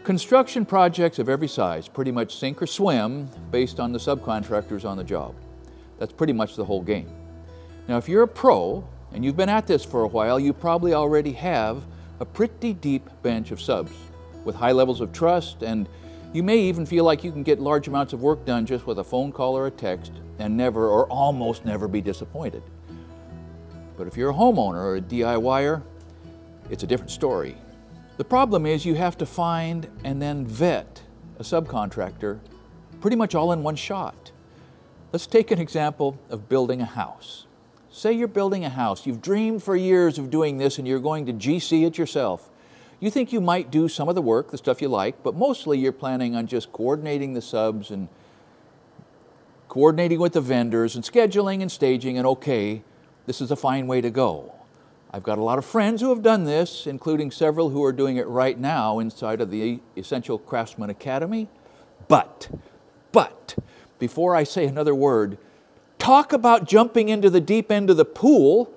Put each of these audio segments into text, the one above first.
Construction projects of every size pretty much sink or swim based on the subcontractors on the job. That's pretty much the whole game. Now, if you're a pro and you've been at this for a while, you probably already have a pretty deep bench of subs with high levels of trust, and you may even feel like you can get large amounts of work done just with a phone call or a text and never or almost never be disappointed. But if you're a homeowner or a DIYer, it's a different story. The problem is you have to find and then vet a subcontractor pretty much all in one shot. Let's take an example of building a house. Say you're building a house. You've dreamed for years of doing this and you're going to GC it yourself. You think you might do some of the work, the stuff you like, but mostly you're planning on just coordinating the subs and coordinating with the vendors and scheduling and staging, and okay, this is a fine way to go. I've got a lot of friends who have done this, including several who are doing it right now inside of the Essential Craftsman Academy. But, before I say another word, talk about jumping into the deep end of the pool.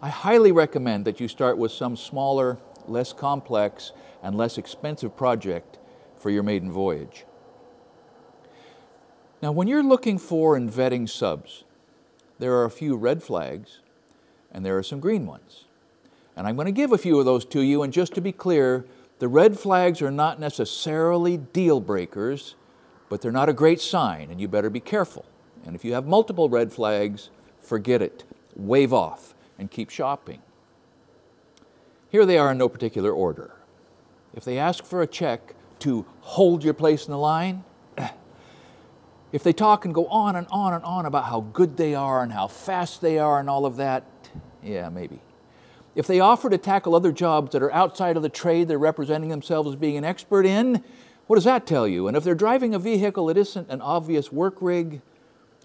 I highly recommend that you start with some smaller, less complex, and less expensive project for your maiden voyage. Now, when you're looking for and vetting subs, there are a few red flags and there are some green ones. And I'm going to give a few of those to you, and just to be clear, the red flags are not necessarily deal breakers, but they're not a great sign, and you better be careful. And if you have multiple red flags, forget it. Wave off and keep shopping. Here they are in no particular order. If they ask for a check to hold your place in the line, if they talk and go on and on and on about how good they are and how fast they are and all of that, yeah, maybe. If they offer to tackle other jobs that are outside of the trade they're representing themselves as being an expert in, what does that tell you? And if they're driving a vehicle that isn't an obvious work rig,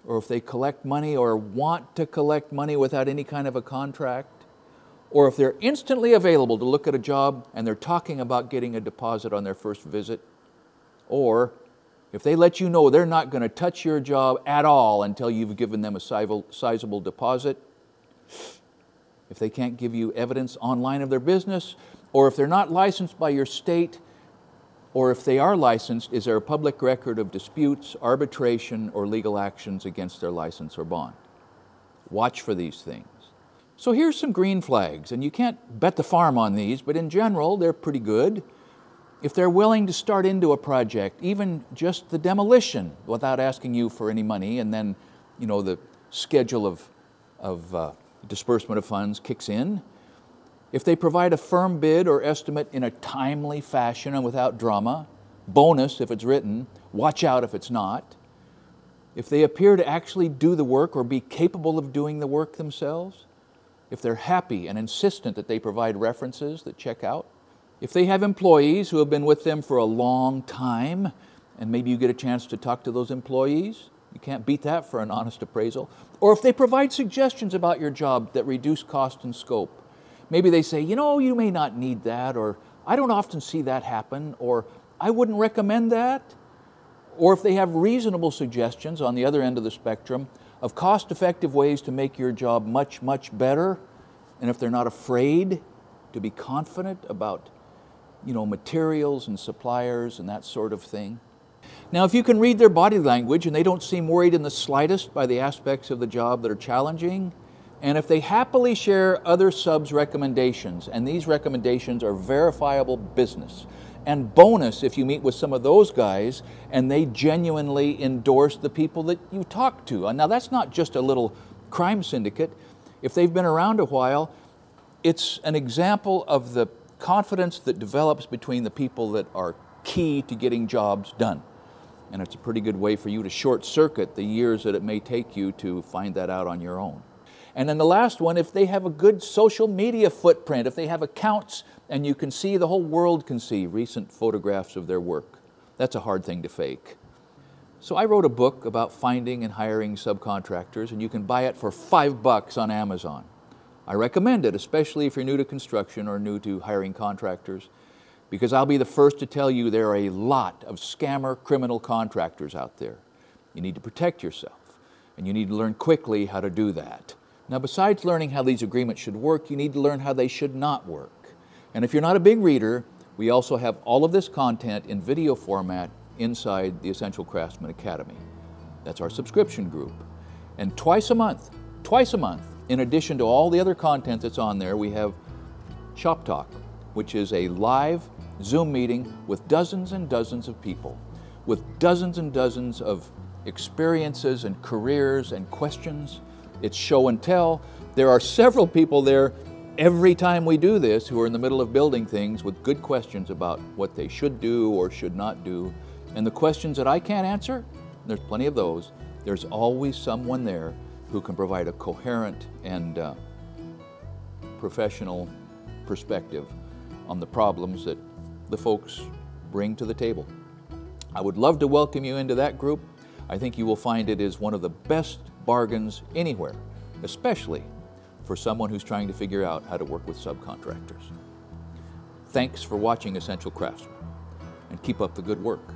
or if they collect money or want to collect money without any kind of a contract, or if they're instantly available to look at a job and they're talking about getting a deposit on their first visit, or if they let you know they're not going to touch your job at all until you've given them a sizable deposit, if they can't give you evidence online of their business, or if they're not licensed by your state, or if they are licensed, is there a public record of disputes, arbitration, or legal actions against their license or bond? Watch for these things. So here's some green flags, and you can't bet the farm on these, but in general, they're pretty good. If they're willing to start into a project, even just the demolition, without asking you for any money, and then, you know, the schedule of disbursement of funds kicks in. If they provide a firm bid or estimate in a timely fashion and without drama, bonus if it's written, watch out if it's not. If they appear to actually do the work or be capable of doing the work themselves. If they're happy and insistent that they provide references that check out. If they have employees who have been with them for a long time, and maybe you get a chance to talk to those employees, you can't beat that for an honest appraisal. Or if they provide suggestions about your job that reduce cost and scope. Maybe they say, you know, you may not need that, or I don't often see that happen, or I wouldn't recommend that. Or if they have reasonable suggestions on the other end of the spectrum of cost-effective ways to make your job much, much better, and if they're not afraid to be confident about, you know, materials and suppliers and that sort of thing. Now, if you can read their body language and they don't seem worried in the slightest by the aspects of the job that are challenging, and if they happily share other subs' recommendations, and these recommendations are verifiable business, and bonus if you meet with some of those guys and they genuinely endorse the people that you talk to. And now that's not just a little crime syndicate. If they've been around a while, it's an example of the confidence that develops between the people that are key to getting jobs done. And it's a pretty good way for you to short circuit the years that it may take you to find that out on your own. And then the last one, if they have a good social media footprint, if they have accounts and you can see, the whole world can see recent photographs of their work. That's a hard thing to fake. So I wrote a book about finding and hiring subcontractors, and you can buy it for $5 on Amazon. I recommend it, especially if you're new to construction or new to hiring contractors, because I'll be the first to tell you there are a lot of scammer criminal contractors out there. You need to protect yourself, and you need to learn quickly how to do that. Now, besides learning how these agreements should work, you need to learn how they should not work. And if you're not a big reader, We also have all of this content in video format inside the Essential Craftsman Academy. That's our subscription group. And twice a month, in addition to all the other content that's on there, we have Shop Talk, which is a live Zoom meeting with dozens and dozens of people, with dozens and dozens of experiences and careers and questions. It's show and tell. There are several people there every time we do this who are in the middle of building things with good questions about what they should do or should not do. And the questions that I can't answer, there's plenty of those, there's always someone there who can provide a coherent and professional perspective on the problems that the folks bring to the table. I would love to welcome you into that group. I think you will find it is one of the best bargains anywhere, especially for someone who's trying to figure out how to work with subcontractors. Thanks for watching Essential Craftsman, and keep up the good work.